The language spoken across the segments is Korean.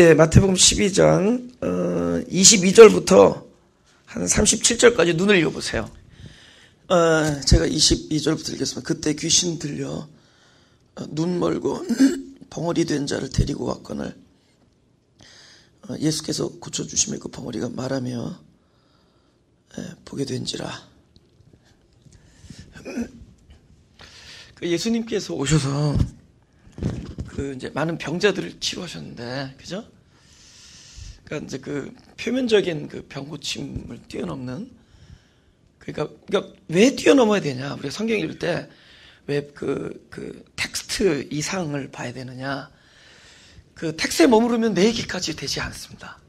네, 마태복음 12장 22절부터 한 37절까지 눈을 읽어보세요. 제가 22절부터 읽겠습니다. 그때 귀신 들려 눈 멀고 벙어리 된 자를 데리고 왔거늘 예수께서 고쳐주시며 그 벙어리가 말하며 보게 된지라. 그 예수님께서 오셔서 이제 많은 병자들을 치료하셨는데, 그죠? 그러니까 이제 그 표면적인 그 병 고침을 뛰어넘는, 그러니까 왜 뛰어넘어야 되냐? 우리가 성경 읽을 때 왜 그 텍스트 이상을 봐야 되느냐? 그 텍스트에 머무르면 내 얘기까지 되지 않습니다.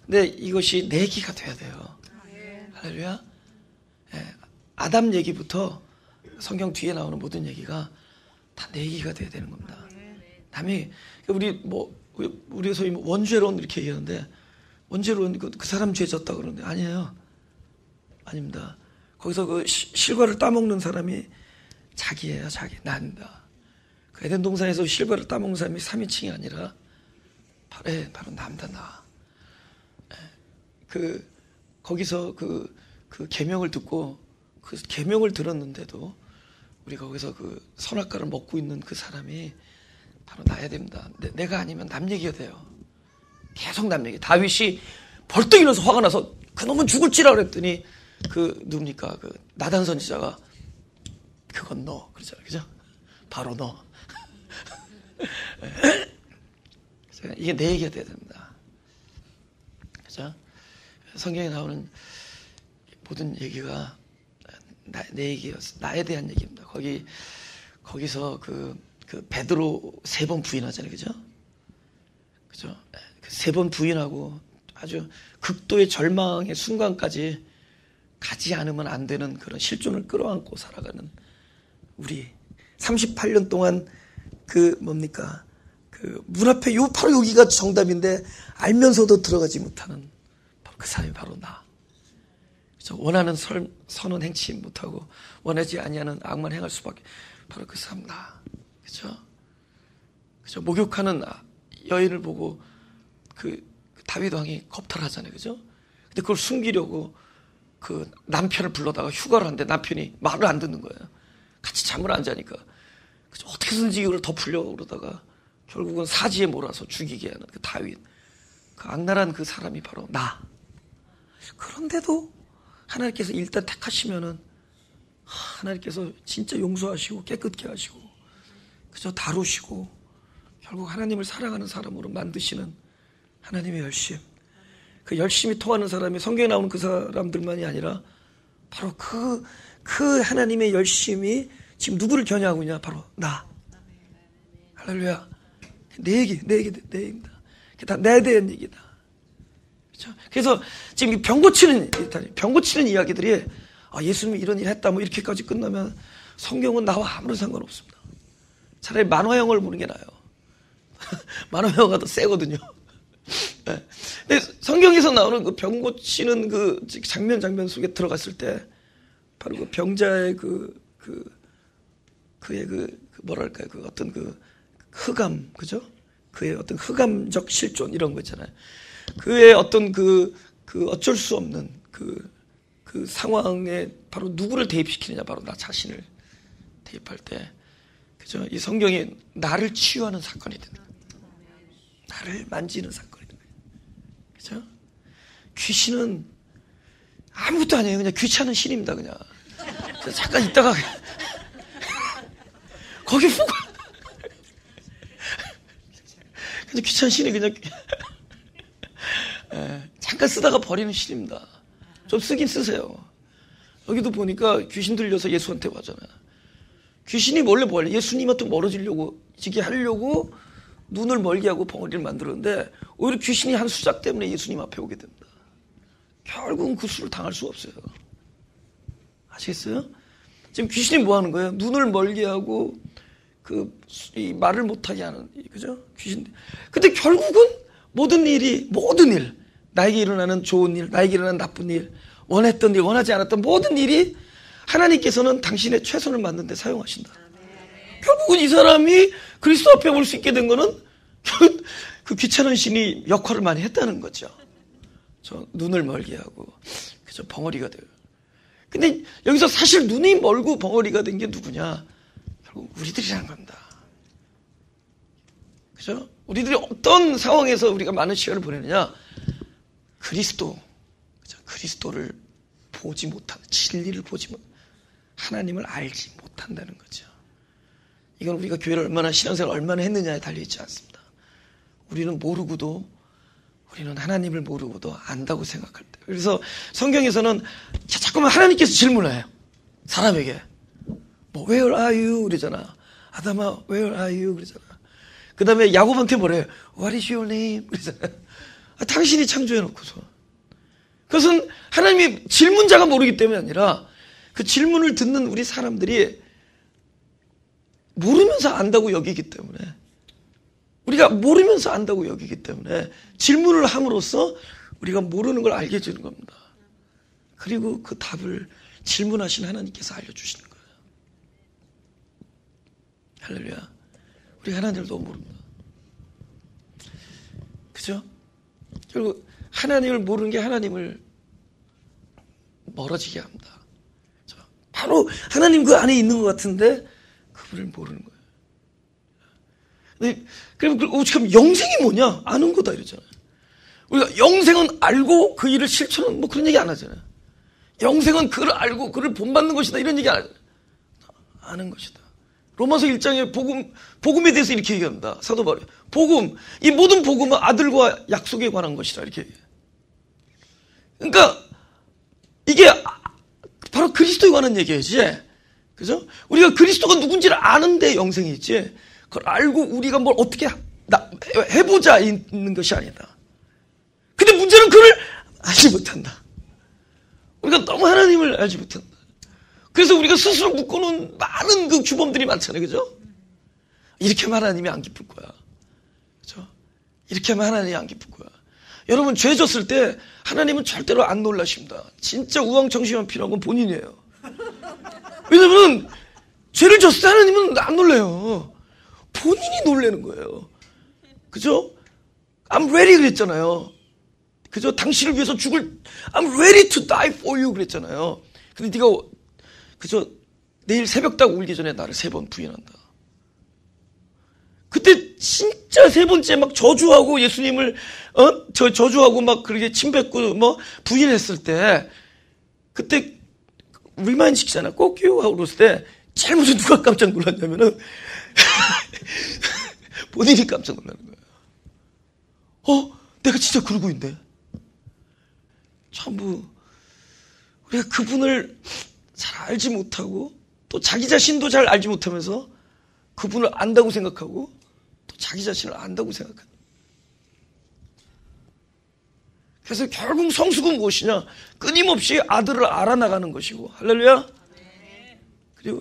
근데 이것이 내 얘기가 돼야 돼요. 할렐루야. 아담 얘기부터 성경 뒤에 나오는 모든 얘기가 다 내 얘기가 돼야 되는 겁니다. 남이 우리 소위 원죄론 이렇게 얘기하는데, 원죄론 그 사람 죄 졌다 그러는데 아니에요. 아닙니다. 거기서 그 실과를 따먹는 사람이 자기예요, 자기. 나입니다. 그 에덴 동산에서 실과를 따먹는 사람이 3인칭이 아니라 바로 나입니다, 나. 거기서 그 계명을 듣고 그 계명을 들었는데도 우리가 거기서 그 선악과를 먹고 있는 그 사람이 바로 나야 됩니다. 내가 아니면 남 얘기가 돼요. 계속 남 얘기. 다윗이 벌떡 일어나서 화가 나서 그놈은 죽을지라 그랬더니 누굽니까? 나단 선지자가 그건 너 그러잖아요. 그죠? 바로 너. 이게 내 얘기가 돼야 됩니다. 그죠? 성경에 나오는 모든 얘기가 내 얘기였어. 나에 대한 얘기입니다. 거기서 그 베드로 3번 부인하잖아요. 그죠? 그죠? 3번 부인하고 아주 극도의 절망의 순간까지 가지 않으면 안 되는 그런 실존을 끌어안고 살아가는 우리 38년 동안 문 앞에 바로 여기가 정답인데 알면서도 들어가지 못하는 바로 그 사람이 바로 나. 그죠? 원하는 선은 행치 못하고 원하지 아니하는 악만 행할 수밖에 바로 그 사람 나. 그죠? 그죠? 목욕하는 여인을 보고 다윗 왕이 겁탈하잖아요. 그죠? 근데 그걸 숨기려고 그 남편을 불러다가 휴가를 하는데 남편이 말을 안 듣는 거예요. 같이 잠을 안 자니까. 그죠? 어떻게든지 이걸 덮으려고 그러다가 결국은 사지에 몰아서 죽이게 하는 그 다윗. 그 악랄한 그 사람이 바로 나. 그런데도 하나님께서 일단 택하시면은 하나님께서 진짜 용서하시고 깨끗게 하시고 그저 다루시고 결국 하나님을 사랑하는 사람으로 만드시는 하나님의 열심. 그 열심히 통하는 사람이 성경에 나오는 그 사람들만이 아니라 바로 그 하나님의 열심이 지금 누구를 겨냥하고 있냐? 바로 나. 할렐루야. 내 얘기입니다. 다 나에 대한 얘기다. 그렇죠? 그래서 지금 병 고치는 이야기들이 예수님이 이런 일 했다 이렇게까지 끝나면 성경은 나와 아무런 상관없습니다. 차라리 만화영화를 보는 게 나아요. 만화영화가 더 세거든요. 네. 근데 성경에서 나오는 그 병 고치는 그 장면 속에 들어갔을 때 바로 그 병자의 그의 뭐랄까요? 어떤 흑암, 그죠? 그의 어떤 흑암적 실존 이런 거 있잖아요. 그의 어떤 어쩔 수 없는 그 상황에 바로 누구를 대입시키느냐? 바로 나 자신을 대입할 때, 그죠? 이 성경이 나를 치유하는 사건이 된다. 나를 만지는 사건이 된다. 그죠? 귀신은 아무것도 아니에요. 그냥 귀찮은 신입니다, 그냥. 잠깐 있다가, 거기 훅. 그냥 귀찮은 신이 그냥, 잠깐 쓰다가 버리는 신입니다. 좀 쓰긴 쓰세요. 여기도 보니까 귀신 들려서 예수한테 와잖아요. 귀신이 원래 뭐 할래? 예수님한테 멀어지게 하려고 눈을 멀게 하고 벙어리를 만들었는데 오히려 귀신이 한 수작 때문에 예수님 앞에 오게 됩니다. 결국은 그 수를 당할 수가 없어요. 아시겠어요? 지금 귀신이 뭐 하는 거예요? 눈을 멀게 하고 이 말을 못하게 하는, 그죠? 귀신. 근데 결국은 모든 일, 나에게 일어나는 좋은 일, 나에게 일어나는 나쁜 일, 원했던 일, 원하지 않았던 모든 일이 하나님께서는 당신의 최선을 맞는 데 사용하신다. 결국은 이 사람이 그리스도 앞에 올 수 있게 된 거는 그 귀찮은 신이 역할을 많이 했다는 거죠. 저 눈을 멀게 하고, 그저 벙어리가 돼요. 근데 여기서 사실 눈이 멀고 벙어리가 된 게 누구냐? 결국 우리들이라는 겁니다. 그죠? 우리들이 어떤 상황에서 우리가 많은 시간을 보내느냐? 그리스도, 그죠? 그리스도를 보지 못한, 진리를 보지 못, 하나님을 알지 못한다는 거죠. 이건 우리가 교회를 얼마나, 신앙생활을 얼마나 했느냐에 달려있지 않습니다. 우리는 하나님을 모르고도 안다고 생각할 때. 그래서 성경에서는 자꾸만 하나님께서 질문해요. 사람에게. 뭐, where are you? 그러잖아. 아담아, where are you? 그러잖아. 그 다음에 야곱한테 뭐래요? What is your name? 그러잖아. 당신이 창조해놓고서. 그것은 하나님이 질문자가 모르기 때문이 아니라 그 질문을 듣는 우리 사람들이 모르면서 안다고 여기기 때문에, 우리가 모르면서 안다고 여기기 때문에 질문을 함으로써 우리가 모르는 걸 알게 해주는 겁니다. 그리고 그 답을 질문하신 하나님께서 알려주시는 거예요. 할렐루야. 우리 하나님을 너무 모릅니다. 그죠? 결국 하나님을 모르는 게 하나님을 멀어지게 합니다. 바로 하나님 그 안에 있는 것 같은데 그분을 모르는 거예요. 그럼 오죽하면 영생이 뭐냐? 아는 거다 이러잖아요. 우리가 영생은 알고 그 일을 실천하는 뭐 그런 얘기 안 하잖아요. 영생은 그를 알고 그를 본받는 것이다 이런 얘기 안 하잖아요. 아는 것이다. 로마서 1장에 복음에 대해서 이렇게 얘기합니다. 사도 바울이. 복음, 이 모든 복음은 아들과 약속에 관한 것이다 이렇게 얘기해요. 그러니까 이게 바로 그리스도에 관한 얘기지. 그죠? 우리가 그리스도가 누군지를 아는데 영생이 있지. 그걸 알고 우리가 뭘 어떻게 해보자 있는 것이 아니다. 근데 문제는 그를 알지 못한다. 우리가 너무 하나님을 알지 못한다. 그래서 우리가 스스로 묶어놓은 많은 그 규범들이 많잖아요. 그죠? 이렇게 하면 하나님이 안 기쁠 거야. 그죠? 이렇게 하면 하나님이 안 기쁠 거야. 여러분, 죄 졌을 때 하나님은 절대로 안 놀라십니다. 진짜 우왕청심한 필요한 건 본인이에요. 왜냐면 죄를 졌을 때 하나님은 안 놀래요. 본인이 놀라는 거예요. 그죠? I'm ready 그랬잖아요. 그죠? 당신을 위해서 죽을 I'm ready to die for you 그랬잖아요. 근데 네가 그죠? 내일 새벽딱 울기 전에 나를 3번 부인한다. 그때 진짜 3번째 막 저주하고 예수님을 저주하고 막 그렇게 침뱉고 뭐 부인했을 때 그때 리마인드 시키잖아. 꼭요 하고 그랬을 때 제일 먼저 누가 깜짝 놀랐냐면은 본인이 깜짝 놀라는 거예요. 내가 진짜 그러고 있는데. 전부 우리가 그분을 잘 알지 못하고 또 자기 자신도 잘 알지 못하면서 그분을 안다고 생각하고 또 자기 자신을 안다고 생각한다. 그래서 결국 성숙은 무엇이냐? 끊임없이 아들을 알아나가는 것이고, 할렐루야.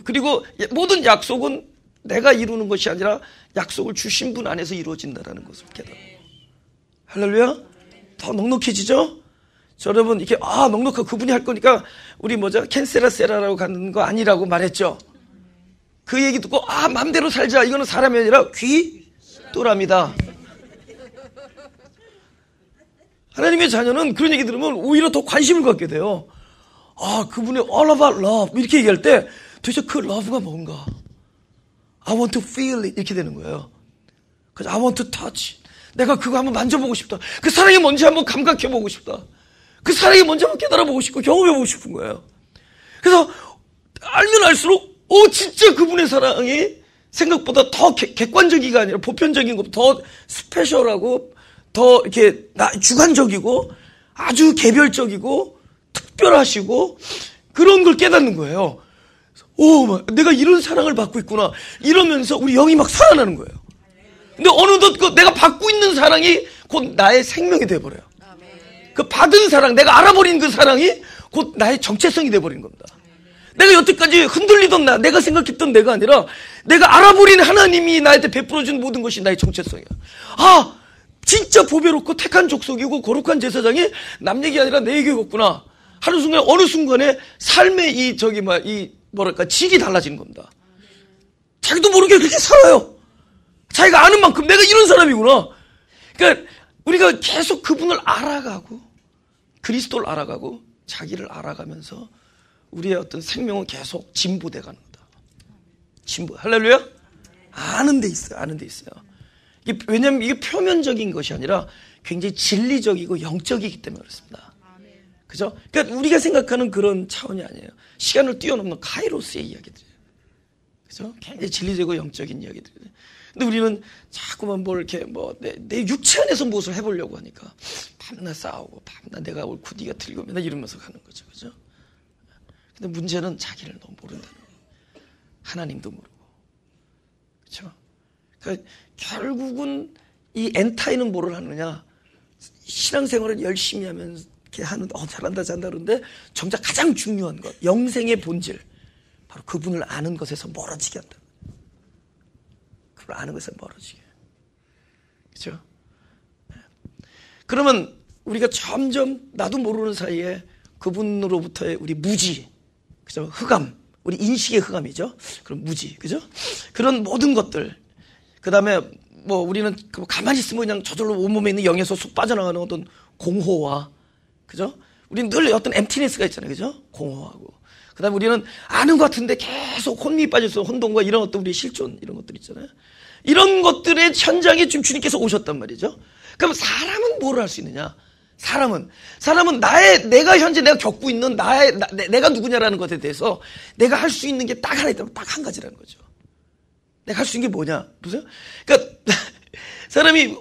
그리고 모든 약속은 내가 이루는 것이 아니라 약속을 주신 분 안에서 이루어진다는 것을 깨닫고, 할렐루야. 더 넉넉해지죠? 저 여러분 이렇게 넉넉하고 그분이 할 거니까 우리 캔세라 세라라고 가는 거 아니라고 말했죠. 그 얘기 듣고 맘대로 살자. 이거는 사람이 아니라 귀뚜라미다. 하나님의 자녀는 그런 얘기 들으면 오히려 더 관심을 갖게 돼요. 그분이 all about love 이렇게 얘기할 때 도대체 그 love가 뭔가? I want to feel it 이렇게 되는 거예요. 그래서 I want to touch. 내가 그거 한번 만져보고 싶다. 그 사랑이 뭔지 한번 감각해보고 싶다. 그 사랑이 뭔지 한번 깨달아보고 싶고 경험해보고 싶은 거예요. 그래서 알면 알수록 진짜 그분의 사랑이 생각보다 더 객관적이가 아니라 보편적인 것보다 더 스페셜하고 더 이렇게 주관적이고 아주 개별적이고 특별하시고 그런 걸 깨닫는 거예요. 내가 이런 사랑을 받고 있구나. 이러면서 우리 영이 막 살아나는 거예요. 근데 어느덧 내가 받고 있는 사랑이 곧 나의 생명이 돼버려요. 그 받은 사랑, 내가 알아버린 그 사랑이 곧 나의 정체성이 돼버린 겁니다. 내가 여태까지 흔들리던 내가 생각했던 내가 아니라 내가 알아버린 하나님이 나한테 베풀어준 모든 것이 나의 정체성이야. 진짜 보배롭고 택한 족속이고 거룩한 제사장이 남 얘기 아니라 내 얘기였구나. 하는 순간 어느 순간에 삶의 질이 달라지는 겁니다. 자기도 모르게 그렇게 살아요. 자기가 아는 만큼 내가 이런 사람이구나. 그러니까 우리가 계속 그분을 알아가고 그리스도를 알아가고 자기를 알아가면서 우리의 어떤 생명은 계속 진보돼 가는 거다. 진보. 할렐루야? 아는 데 있어요. 아는 데 있어요. 왜냐하면 이게 표면적인 것이 아니라 굉장히 진리적이고 영적이기 때문에 그렇습니다. 그죠? 그러니까 우리가 생각하는 그런 차원이 아니에요. 시간을 뛰어넘는 카이로스의 이야기들이에요. 그죠? 굉장히 진리적이고 영적인 이야기들이에요. 근데 우리는 자꾸만 뭘 이렇게 내 육체 안에서 무엇을 해보려고 하니까 밤낮 싸우고 밤낮 내가 옳고 네가 틀리고 맨날 이러면서 가는 거죠. 그죠? 근데 문제는 자기를 너무 모른다는 거예요. 하나님도 모르고. 그렇죠? 그러니까 결국은 이 엔타이는 뭐를 하느냐? 신앙생활을 열심히 하면 이렇게 하는 잘한다 그러는데 정작 가장 중요한 것, 영생의 본질, 바로 그분을 아는 것에서 멀어지게 한다. 그걸 아는 것에서 멀어지게. 그렇죠? 그러면 우리가 점점 나도 모르는 사이에 그분으로부터의 우리 무지, 그죠? 흑암, 우리 인식의 흑암이죠. 그런 무지, 그죠? 그런 모든 것들. 그 다음에 우리는 가만히 있으면 그냥 저절로 온몸에 있는 영에서 쑥 빠져나가는 어떤 공허와, 그죠? 우리는 늘 어떤 엠티네스가 있잖아요, 그죠? 공허하고. 그 다음에 우리는 아는 것 같은데 계속 혼미에 빠져서 혼돈과 이런 어떤 우리의 실존, 이런 것들 있잖아요. 이런 것들의 현장에 지금 주님께서 오셨단 말이죠. 그럼 사람은 뭘 할 수 있느냐? 사람은 내가 현재 겪고 있는 내가 누구냐라는 것에 대해서 내가 할 수 있는 게 딱 하나 있다면 딱 한 가지라는 거죠. 내가 할 수 있는 게 뭐냐? 보세요. 그러니까 사람이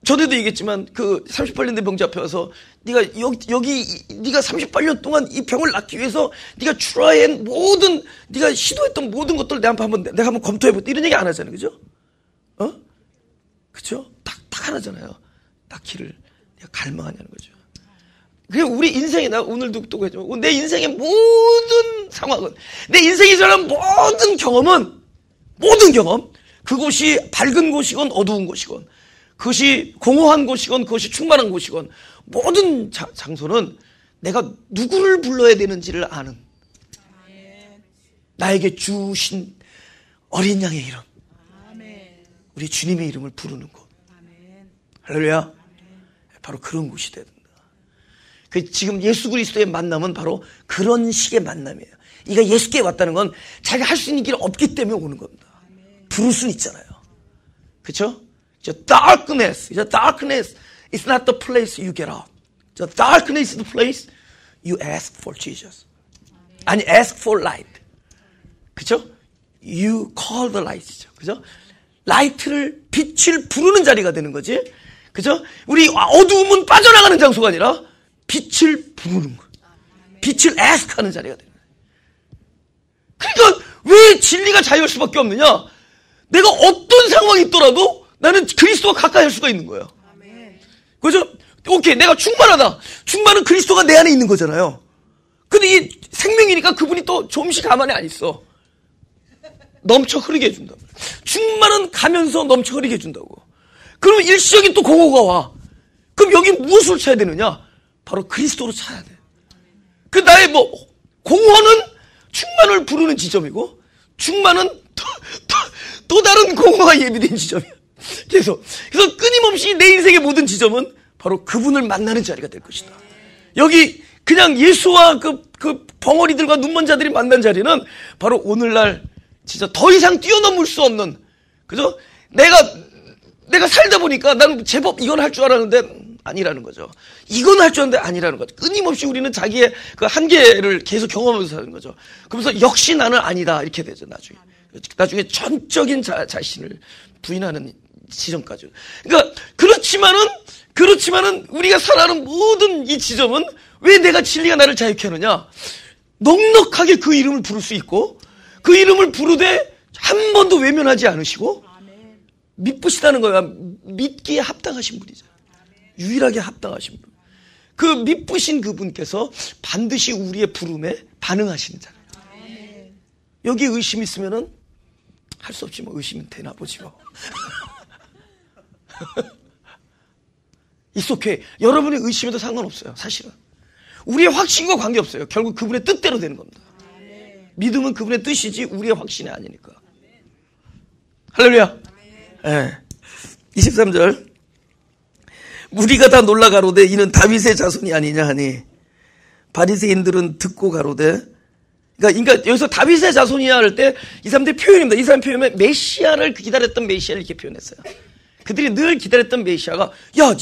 저도 얘기했지만 38년 된 병자 앞에 와서 네가 네가 38년 동안 이 병을 낫기 위해서 네가 추라한 모든 네가 시도했던 모든 것들 내가 한번 검토해볼게 이런 얘기 안 하잖아요, 그죠? 그죠? 딱 하나잖아요. 낫기를 내가 갈망하냐는 거죠. 그리고 우리 인생에 나 오늘도 또 그랬지만 내 인생의 모든 상황은 내 인생에 일어난 모든 경험 그곳이 밝은 곳이건 어두운 곳이건 그것이 공허한 곳이건 그것이 충만한 곳이건 모든 장소는 내가 누구를 불러야 되는지를 아는 나에게 주신 어린 양의 이름 우리 주님의 이름을 부르는 곳 할렐루야 바로 그런 곳이 돼야 된다. 지금 예수 그리스도의 만남은 바로 그런 식의 만남이에요. 이가 예수께 왔다는 건 자기가 할 수 있는 길이 없기 때문에 오는 겁니다. 부를 수는 있잖아요. 그렇죠? Darkness is not the place you get out. Darkness is the place you ask for Jesus. 아니 ask for light. 그렇죠? You call the light이죠. 그렇죠? 라이트를 빛을 부르는 자리가 되는 거지. 그죠? 우리 어두움은 빠져나가는 장소가 아니라 빛을 부르는 거예요. 빛을 ask하는 자리가 되는 거예요. 그러니까 왜 진리가 자유할 수밖에 없느냐? 내가 어떤 상황이 있더라도 나는 그리스도와 가까이 할 수가 있는 거예요. 그죠? 오케이, 내가 충만하다. 충만은 그리스도가 내 안에 있는 거잖아요. 근데 이 생명이니까 그분이 또 좀씩 가만히 안 있어. 넘쳐 흐르게 해준다. 충만은 가면서 넘쳐 흐르게 해준다고. 그러면 일시적인 또 공허가 와. 그럼 여기 무엇을 찾아야 되느냐? 바로 그리스도로 찾아야 돼. 그 나의 공허는 충만을 부르는 지점이고 충만은 또 다른 공허가 예비된 지점이야. 그래서 끊임없이 내 인생의 모든 지점은 바로 그분을 만나는 자리가 될 것이다. 여기 그냥 예수와 그 벙어리들과 눈먼 자들이 만난 자리는 바로 오늘날 진짜 더 이상 뛰어넘을 수 없는, 그죠? 내가 살다 보니까 나는 제법 이건 할 줄 알았는데 아니라는 거죠. 이건 할 줄 알았는데 아니라는 거죠. 끊임없이 우리는 자기의 그 한계를 계속 경험하면서 사는 거죠. 그러면서 역시 나는 아니다 이렇게 되죠. 나중에 전적인 자신을 부인하는 지점까지. 그러니까 그렇지만은 우리가 살아가는 모든 이 지점은 왜 내가 진리가 나를 자유케 하느냐? 넉넉하게 그 이름을 부를 수 있고 그 이름을 부르되 한 번도 외면하지 않으시고 믿으시다는 거야. 믿기에 합당하신 분이죠. 유일하게 합당하신 분. 그 믿으신 그분께서 반드시 우리의 부름에 반응하시는 자예요. 여기 의심 있으면은 할 수 없지 뭐 의심은 되나 보지 뭐. It's okay. 여러분의 의심에도 상관없어요. 사실은. 우리의 확신과 관계없어요. 결국 그분의 뜻대로 되는 겁니다. 믿음은 그분의 뜻이지 우리의 확신이 아니니까. 할렐루야. 네. 23절 무리가 다 놀라 가로되 이는 다윗의 자손이 아니냐 하니 바리새인들은 듣고 가로되 그러니까 여기서 다윗의 자손이냐 할 때 이 사람들의 표현입니다. 이 사람 표현은 메시아를 기다렸던 메시아를 이렇게 표현했어요. 그들이 늘 기다렸던 메시아가 야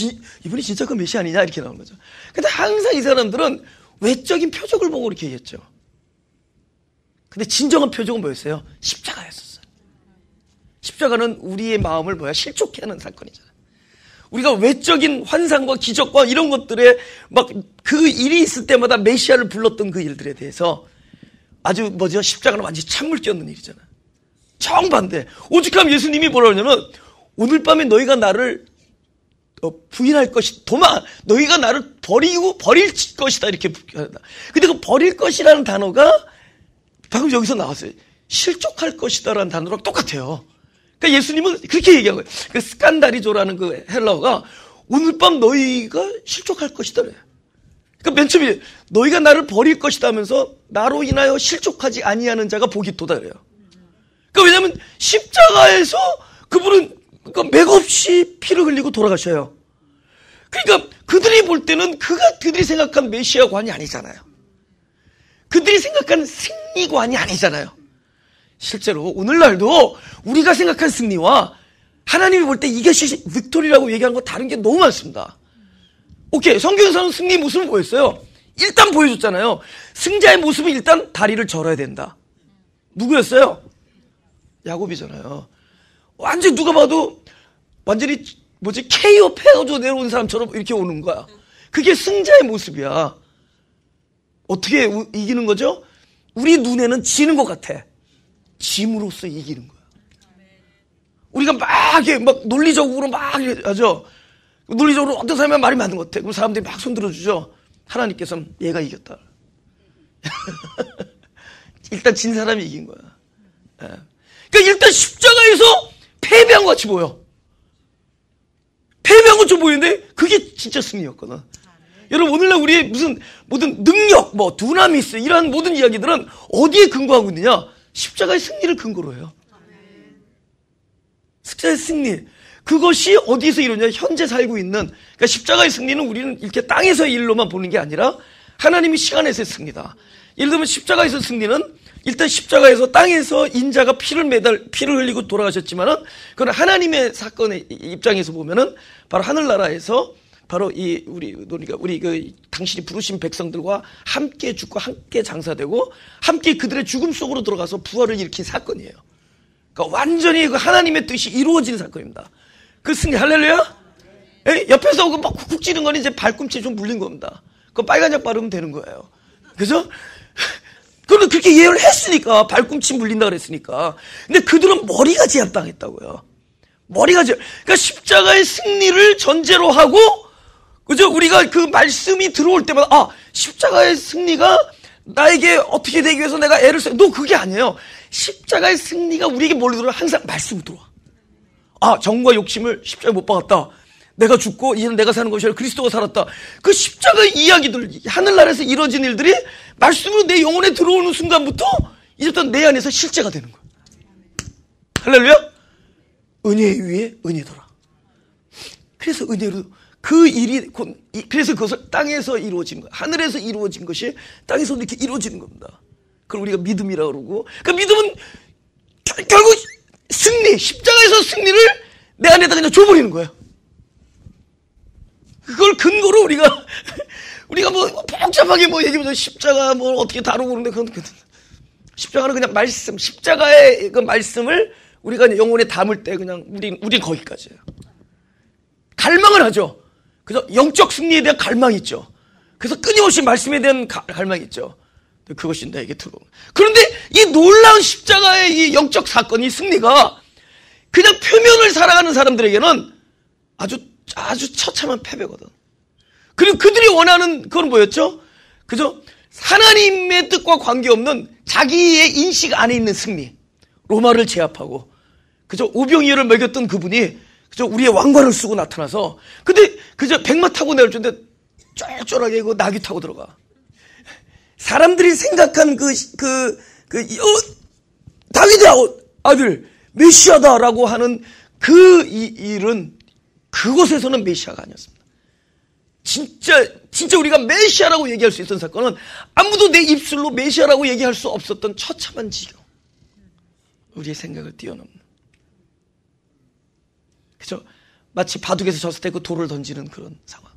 이분이 진짜 그 메시아 아니냐 이렇게 나오는 거죠. 근데 항상 이 사람들은 외적인 표적을 보고 이렇게 얘기했죠. 근데 진정한 표적은 뭐였어요? 십자가였었어요. 십자가는 우리의 마음을 실족해 하는 사건이잖아요. 우리가 외적인 환상과 기적과 이런 것들에 막 그 일이 있을 때마다 메시아를 불렀던 그 일들에 대해서 아주 십자가는 완전히 찬물 끼얹는 일이잖아요. 정반대. 오죽하면 예수님이 뭐라 그러냐면 오늘 밤에 너희가 나를 부인할 것이 너희가 나를 버릴 것이다 이렇게 한다. 근데 그 버릴 것이라는 단어가 방금 여기서 나왔어요. 실족할 것이다라는 단어랑 똑같아요. 그러니까 예수님은 그렇게 얘기한 거예요. 그 스칸다리조라는 그 헬라어가 오늘 밤 너희가 실족할 것이다 그래요. 그러니까 맨 처음에 너희가 나를 버릴 것이다 하면서 나로 인하여 실족하지 아니하는 자가 복이 있도다 그래요. 그러니까 왜냐하면 십자가에서 그분은 맥없이 피를 흘리고 돌아가셔요. 그러니까 그들이 볼 때는 그들이 생각한 메시아관이 아니잖아요. 그들이 생각한 승리관이 아니잖아요. 실제로 오늘날도 우리가 생각한 승리와 하나님이 볼 때 이것이 빅토리라고 얘기하는 거 다른 게 너무 많습니다. 오케이, 성경에서는 승리의 모습은 뭐였어요? 일단 보여줬잖아요. 승자의 모습은 일단 다리를 절어야 된다. 누구였어요? 야곱이잖아요. 완전히 누가 봐도 완전히 KO 패어조 내려온 사람처럼 이렇게 오는 거야. 그게 승자의 모습이야. 어떻게 이기는 거죠? 우리 눈에는 지는 것 같아. 짐으로써 이기는 거야. 우리가 막 논리적으로 막 하죠. 논리적으로 어떤 사람이 말이 맞는 것 같아. 그럼 사람들이 막 손들어주죠. 하나님께서는 얘가 이겼다. 일단 진 사람이 이긴 거야. 그러니까 일단 십자가에서 패배한 것 같이 보여. 패배한 것처럼 보이는데 그게 진짜 승리였거든. 여러분 오늘날 우리의 모든 능력, 두나미스 이러한 모든 이야기들은 어디에 근거하고 있느냐? 십자가의 승리를 근거로 해요. 십자가의 승리. 그것이 어디서 이루냐? 현재 살고 있는. 그러니까 십자가의 승리는 우리는 이렇게 땅에서의 일로만 보는 게 아니라 하나님이 시간에서의 승리다. 예를 들면 십자가에서 승리는 일단 십자가에서 땅에서 인자가 피를 흘리고 돌아가셨지만은 그건 하나님의 사건의 입장에서 보면은 바로 하늘나라에서 바로 우리 당신이 부르신 백성들과 함께 죽고 함께 장사되고 함께 그들의 죽음 속으로 들어가서 부활을 일으킨 사건이에요. 그러니까 완전히 그 하나님의 뜻이 이루어진 사건입니다. 그 승리 할렐루야? 옆에서 막 쿡쿡 찌는 건 이제 발꿈치에 좀 물린 겁니다. 그거 빨간약 바르면 되는 거예요. 그죠? 그런데 그렇게 예언을 했으니까 발꿈치 물린다 그랬으니까. 근데 그들은 머리가 제압당했다고요. 그러니까 십자가의 승리를 전제로 하고 그죠? 우리가 그 말씀이 들어올 때마다 십자가의 승리가 나에게 어떻게 되기 위해서 내가 애를 써. 너 그게 아니에요. 십자가의 승리가 우리에게 뭘로 들어와? 항상 말씀으로 들어와. 정과 욕심을 십자가에 못 박았다. 내가 죽고 이제는 내가 사는 것이 아니라 그리스도가 살았다. 그 십자가의 이야기들, 하늘나라에서 이루어진 일들이 말씀으로 내 영혼에 들어오는 순간부터 이제부터 내 안에서 실제가 되는 거야. 할렐루야? 은혜 위에 은혜더라. 그래서 은혜로 그 일이 그래서 그것을 땅에서 이루어지는 거야. 하늘에서 이루어진 것이 땅에서 이렇게 이루어지는 겁니다. 그걸 우리가 믿음이라고 그러고. 그러니까 믿음은 결국 승리, 십자가에서 승리를 내 안에다 그냥 줘버리는 거예요. 그걸 근거로 우리가 복잡하게 얘기하면 십자가 어떻게 다루고 그러는데 그건 십자가는 그냥 말씀, 십자가의 그 말씀을 우리가 영혼에 담을 때 그냥 우린 거기까지예요. 갈망을 하죠. 그래서 영적 승리에 대한 갈망이 있죠. 그래서 끊임없이 말씀에 대한 갈망이 있죠. 그것이 나에게 들어오는. 그런데 이 놀라운 십자가의 이 영적 사건, 이 승리가 그냥 표면을 살아가는 사람들에게는 아주 처참한 패배거든. 그리고 그들이 원하는 그건 뭐였죠? 그죠? 하나님의 뜻과 관계없는 자기의 인식 안에 있는 승리. 로마를 제압하고, 그죠? 오병이어를 먹였던 그분이, 그죠? 우리의 왕관을 쓰고 나타나서, 근데, 그저 백마 타고 내올 줄인데, 쫄쫄하게 그 나귀 타고 들어가. 사람들이 생각한 다윗의 아들, 메시아다라고 하는 그 일은 그곳에서는 메시아가 아니었습니다. 진짜 우리가 메시아라고 얘기할 수 있던 사건은 아무도 내 입술로 메시아라고 얘기할 수 없었던 처참한 지경. 우리의 생각을 뛰어넘는. 그죠? 마치 바둑에서 졌을 때 그 돌을 던지는 그런 상황.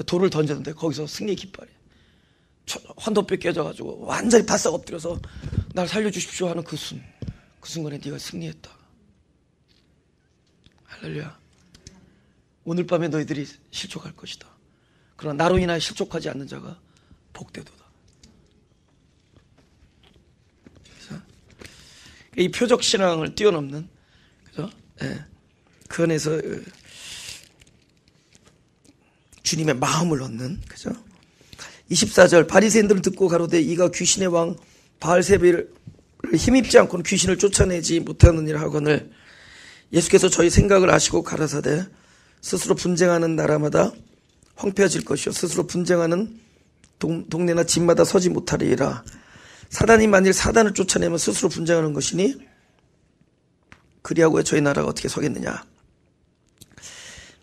돌을 던졌는데 거기서 승리 깃발이 환도뼈 깨져가지고 완전히 바싹 엎드려서 날 살려주십시오 하는 그 순간에 네가 승리했다. 할렐루야. 오늘 밤에 너희들이 실족할 것이다. 그러나 나로 인하여 실족하지 않는 자가 복되도다. 그래서 이 표적 신앙을 뛰어넘는, 그죠? 예. 그 안에서 주님의 마음을 얻는, 그죠? 24절 바리새인들을 듣고 가로되 이가 귀신의 왕 바알세불을 힘입지 않고는 귀신을 쫓아내지 못하느니라 하거늘 예수께서 저희 생각을 아시고 가라사대 스스로 분쟁하는 나라마다 황폐해질 것이요 스스로 분쟁하는 동네나 집마다 서지 못하리라. 사단이 만일 사단을 쫓아내면 스스로 분쟁하는 것이니 그리하고 저희 나라가 어떻게 서겠느냐.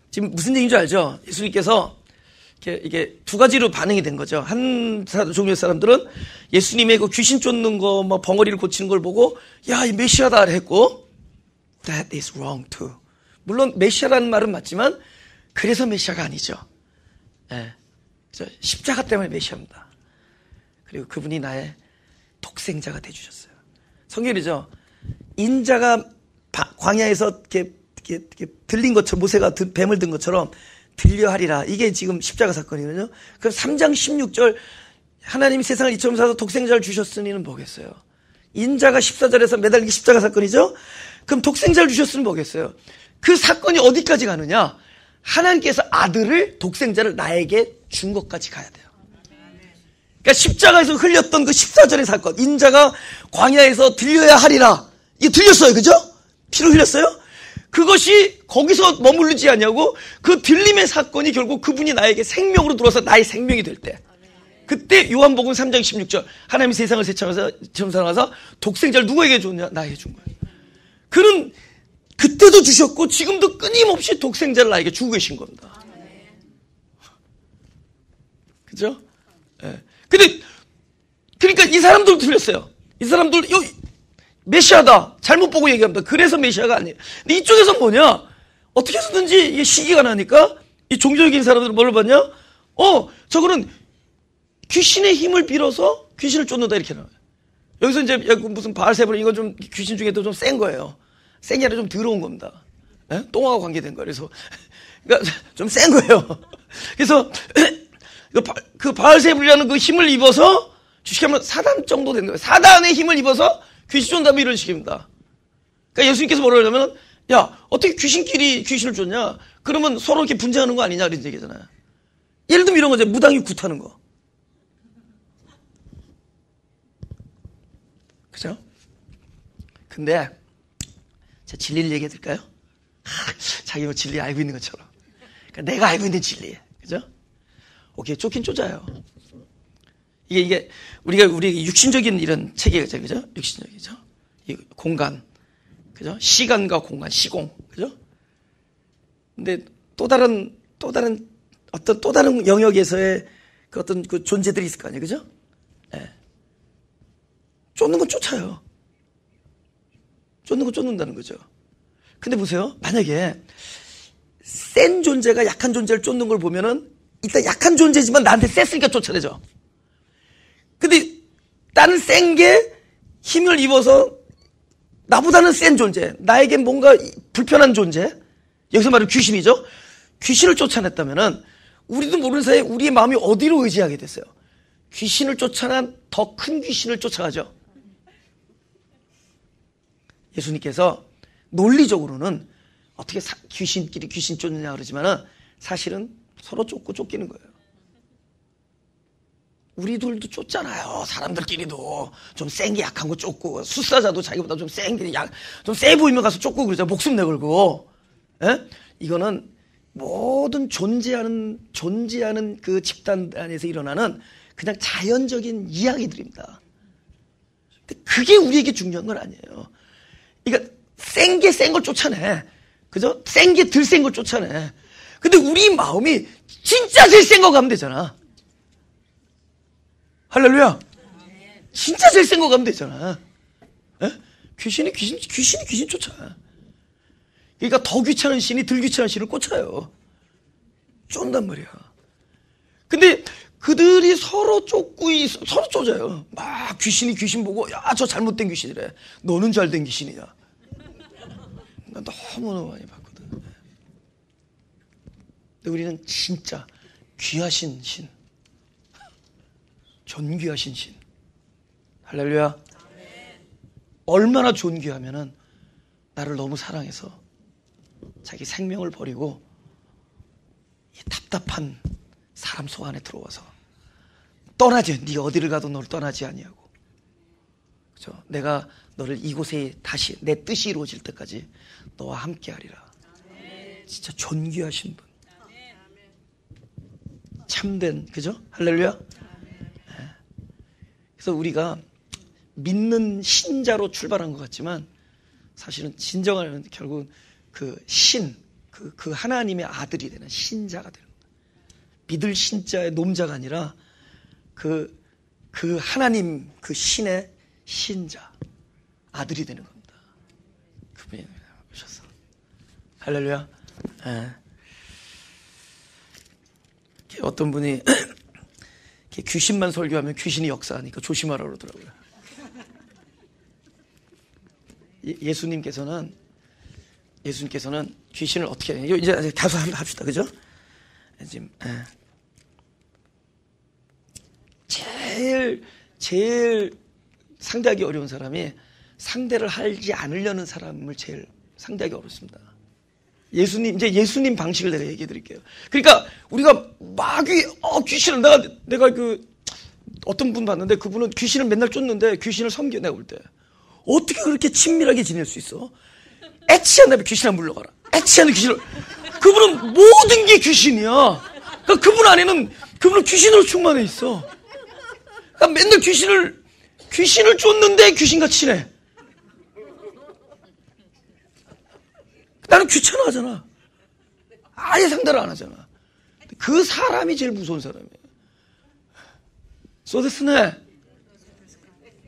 지금 무슨 얘기인 줄 알죠? 예수님께서 이게 두 가지로 반응이 된 거죠. 한 종류의 사람들은 예수님의 그 귀신 쫓는 거, 뭐 벙어리를 고치는 걸 보고 야, 이 메시아다 했고, that is wrong too. 물론 메시아라는 말은 맞지만 그래서 메시아가 아니죠. 예, 십자가 때문에 메시아입니다. 그리고 그분이 나의 독생자가 돼주셨어요. 성경이죠. 인자가 광야에서 이렇게 들린 것처럼 모세가 뱀을 든 것처럼 들려하리라. 이게 지금 십자가 사건이거든요. 그럼 3장 16절 하나님이 세상을 이처럼 사서 독생자를 주셨으니는 뭐겠어요? 인자가 14절에서 매달리기 십자가 사건이죠. 그럼 독생자를 주셨으면 뭐겠어요? 그 사건이 어디까지 가느냐? 하나님께서 아들을 독생자를 나에게 준 것까지 가야 돼요. 그러니까 십자가에서 흘렸던 그 14절의 사건, 인자가 광야에서 들려야 하리라. 이게 들렸어요. 그죠? 피를 흘렸어요? 그것이 거기서 머무르지 않냐고. 그 들림의 사건이 결국 그분이 나에게 생명으로 들어와서 나의 생명이 될 때, 그때 요한복음 3장 16절 하나님이 세상을 처음 사랑하사 독생자를 누구에게 줬냐? 나에게 준 거예요. 그는 그때도 주셨고 지금도 끊임없이 독생자를 나에게 주고 계신 겁니다. 그죠? 예. 근데 그러니까 이 사람들도 틀렸어요. 이 사람들 메시아다 잘못 보고 얘기합니다. 그래서 메시아가 아니에요. 근데 이쪽에서 뭐냐? 어떻게 해서든지 이게 시기가 나니까 이 종교적인 사람들은 뭘 봤냐? 저거는 귀신의 힘을 빌어서 귀신을 쫓는다 이렇게 나와요. 여기서 이제 무슨 바알세불 이건 좀 귀신 중에도 좀 센 거예요. 센 게 아니라 좀 더러운 겁니다. 예? 똥하고 관계된 거예요. 그래서 그러니까 좀 센 거예요. 그래서 그 바알세불이라는 그 힘을 입어서 주식하면 사단 정도 되는 거예요. 사단의 힘을 입어서 귀신 쫓는다면 이런 식입니다. 그러니까 예수님께서 뭐라 그러냐면, 야, 어떻게 귀신끼리 귀신을 쫓냐? 그러면 서로 이렇게 분쟁하는 거 아니냐? 이런 얘기잖아요. 예를 들면 이런 거죠. 무당이 굿하는 거. 그죠? 근데, 제가 진리를 얘기해 드릴까요? 자기 뭐 진리 알고 있는 것처럼. 그러니까 내가 알고 있는 진리. 그죠? 오케이, 쫓긴 쫓아요. 이게 우리 육신적인 이런 체계죠, 그죠? 육신적이죠. 이 공간, 그죠? 시간과 공간, 시공, 그죠? 근데 또 다른 영역에서의 그 어떤 그 존재들이 있을 거 아니에요, 그죠? 예. 쫓는 건 쫓아요. 쫓는 건 쫓는다는 거죠. 근데 보세요, 만약에 센 존재가 약한 존재를 쫓는 걸 보면은 일단 약한 존재지만 나한테 셌으니까 쫓아내죠. 근데 나는 센 게 힘을 입어서 나보다는 센 존재, 나에게 뭔가 불편한 존재, 여기서 말하는 귀신이죠. 귀신을 쫓아냈다면은 우리도 모르는 사이에 우리의 마음이 어디로 의지하게 됐어요? 귀신을 쫓아난 더 큰 귀신을 쫓아가죠. 예수님께서 논리적으로는 어떻게 귀신끼리 귀신 쫓느냐 그러지만은 사실은 서로 쫓고 쫓기는 거예요. 우리들도 쫓잖아요. 사람들끼리도 좀 센 게 약한 거 쫓고, 숫사자도 자기보다 좀 센 게 좀 세 보이면 가서 쫓고 그러죠. 목숨 내걸고. 예? 이거는 모든 존재하는 그 집단 안에서 일어나는 그냥 자연적인 이야기들입니다. 근데 그게 우리에게 중요한 건 아니에요. 그러니까 센 게 센 걸 쫓아내. 그죠? 센 게 덜 센 걸 쫓아내. 근데 우리 마음이 진짜 제일 센 거 가면 되잖아. 할렐루야. 진짜 제일 센 거 가면 되잖아. 에? 귀신이 귀신 쫓아. 그러니까 더 귀찮은 신이 덜 귀찮은 신을 쫓아요. 쫀단 말이야. 근데 그들이 서로 서로 쫓아요. 막 귀신이 귀신 보고, 야, 저 잘못된 귀신이래. 너는 잘된 귀신이야. 나 너무너무 많이 봤거든. 근데 우리는 진짜 귀하신 신, 존귀하신 신. 할렐루야. 얼마나 존귀하면은 나를 너무 사랑해서 자기 생명을 버리고 이 답답한 사람 속 안에 들어와서 떠나지. 네가 어디를 가도 너를 떠나지 아니하고, 그죠? 내가 너를 이곳에 다시 내 뜻이 이루어질 때까지 너와 함께하리라. 진짜 존귀하신 분, 참된, 그죠? 할렐루야. 네. 그래서 우리가 믿는 신자로 출발한 것 같지만 사실은 진정한 결국은 그 신, 그 하나님의 아들이 되는 신자가 되는 거예요. 믿을 신자의 놈자가 아니라 그 하나님, 그 신의 신자, 아들이 되는 겁니다. 그분이 오셔서. 할렐루야. 네. 어떤 분이 귀신만 설교하면 귀신이 역사하니까 조심하라 그러더라고요. 예수님께서는 귀신을 어떻게 해요? 이제 다소 한번 합시다. 그죠? 지금 제일 상대하기 어려운 사람이 상대를 하지 않으려는 사람을 제일 상대하기 어렵습니다. 예수님 방식을 내가 얘기해 드릴게요. 그러니까 우리가 막 귀신을 내가 어떤 분 봤는데 그분은 귀신을 맨날 쫓는데 귀신을 섬겨. 내가 볼 때 어떻게 그렇게 친밀하게 지낼 수 있어? 애치한다면 귀신아 물러가라. 애치하는 귀신을. 그분은 모든 게 귀신이야. 그러니까 그분은 귀신으로 충만해 있어. 그러니까 맨날 귀신을 쫓는데 귀신과 친해. 나는 귀찮아하잖아. 아예 상대를 안 하잖아. 그 사람이 제일 무서운 사람이에요. 소데스네.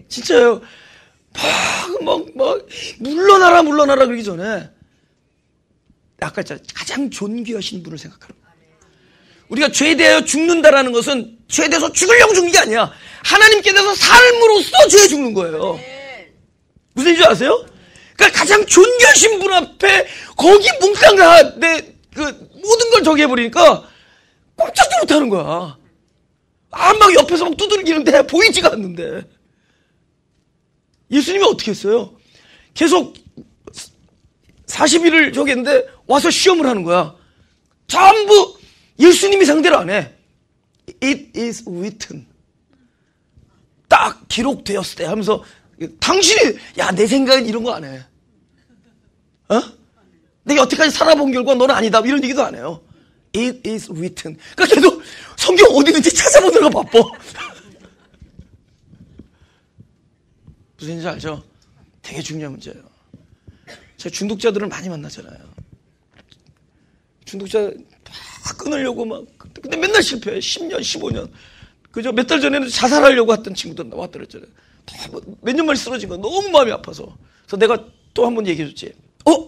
진짜요. 막 물러나라 그러기 전에 아까 가장 존귀하신 분을 생각하는 거예요. 우리가 죄에 대하여 죽는다라는 것은 죄에 대해서 죽으려고 죽는 게 아니야. 하나님께 대해서 삶으로써 죄에 죽는 거예요. 무슨 줄 아세요? 그러니까 가장 존귀하신 분 앞에 거기 몽땅 다 모든 걸 저기 해버리니까 꼼짝도 못하는 거야. 막 옆에서 막 두들기는데 보이지가 않는데. 예수님이 어떻게 했어요? 계속 40일을 저기 했는데 와서 시험을 하는 거야. 전부 예수님이 상대를 안 해. It is written. 딱 기록되었을 때 하면서 당신이 내 생각은 이런 거 안 해. 내가 여태까지 살아본 결과 너는 아니다. 이런 얘기도 안 해요. It is written. 그러니까 계속 성경 어디든지 찾아보느라 바빠. 무슨 얘기인지 알죠? 되게 중요한 문제예요. 제가 중독자들을 많이 만나잖아요. 중독자 막 끊으려고 근데 맨날 실패해. 10년, 15년. 그죠? 몇 달 전에는 자살하려고 했던 친구들 왔더랬잖아요. 몇 년 만에 쓰러진 거야. 너무 마음이 아파서. 그래서 내가 또 한 번 얘기해줬지.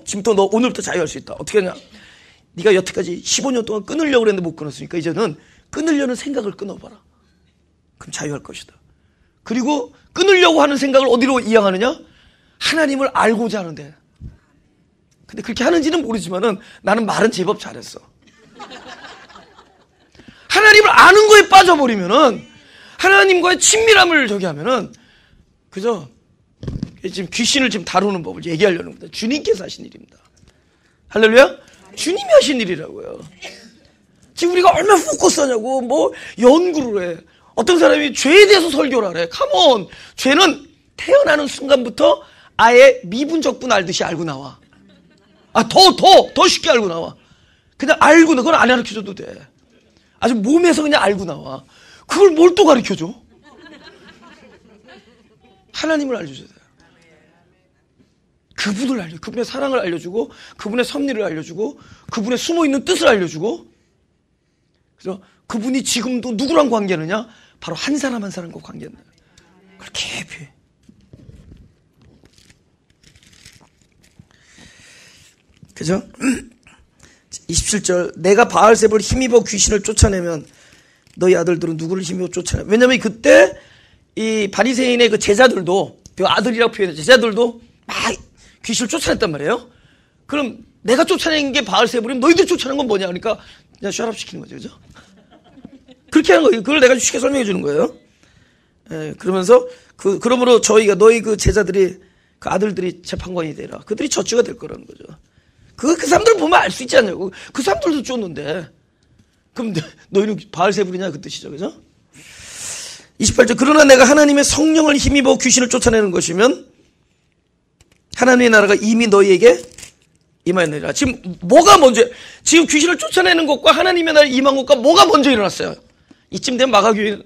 지금부터 너 오늘부터 자유할 수 있다. 어떻게 하냐? 네가 여태까지 15년 동안 끊으려고 그랬는데 못 끊었으니까 이제는 끊으려는 생각을 끊어봐라. 그럼 자유할 것이다. 그리고 끊으려고 하는 생각을 어디로 이양하느냐? 하나님을 알고자 하는데. 근데 그렇게 하는지는 모르지만은 나는 말은 제법 잘했어. 하나님을 아는 거에 빠져버리면은, 하나님과의 친밀함을 저기 하면은, 그죠? 지금 귀신을 지금 다루는 법을 얘기하려는 겁니다. 주님께서 하신 일입니다. 할렐루야? 주님이 하신 일이라고요. 지금 우리가 얼마나 포커스하냐고, 연구를 해. 어떤 사람이 죄에 대해서 설교를 하래. 컴온! 죄는 태어나는 순간부터 아예 미분적분 알듯이 알고 나와. 더 쉽게 알고 나와. 그냥 알고, 그건 안 가르쳐줘도 돼. 아주 몸에서 그냥 알고 나와. 그걸 뭘 또 가르쳐줘? 하나님을 알려줘야 돼. 그분을 그분의 사랑을 알려주고, 그분의 섭리를 알려주고, 그분의 숨어있는 뜻을 알려주고, 그래서 그분이 지금도 누구랑 관계느냐? 바로 한 사람 한 사람과 관계는 그걸 깊이. 그죠? 27절, 내가 바알세불 힘입어 귀신을 쫓아내면 너희 아들들은 누구를 힘입어 쫓아내? 왜냐면 그때 이 바리새인의 그 제자들도, 그 아들이라고 표현해, 제자들도 막 귀신을 쫓아냈단 말이에요. 그럼 내가 쫓아낸 게 바알세불이면 너희들 쫓아낸 건 뭐냐? 그러니까 그냥 셧업 시키는 거죠, 그죠? 그렇게 하는 거예요. 그걸 내가 쉽게 설명해 주는 거예요. 예, 그러면서 그러므로 저희가 너희 그 제자들이, 그 아들들이 재판관이 되라. 그들이 저주가 될 거라는 거죠. 그 사람들 보면 알 수 있지 않냐고. 그 사람들도 쫓는데. 그럼 너희는 바알세불이냐 그 뜻이죠, 그죠? 28절, 그러나 내가 하나님의 성령을 힘입어 귀신을 쫓아내는 것이면 하나님의 나라가 이미 너희에게 임하였느니라. 지금 뭐가 먼저, 지금 귀신을 쫓아내는 것과 하나님의 나라가 임한 것과 뭐가 먼저 일어났어요? 이쯤 되면 마가교회,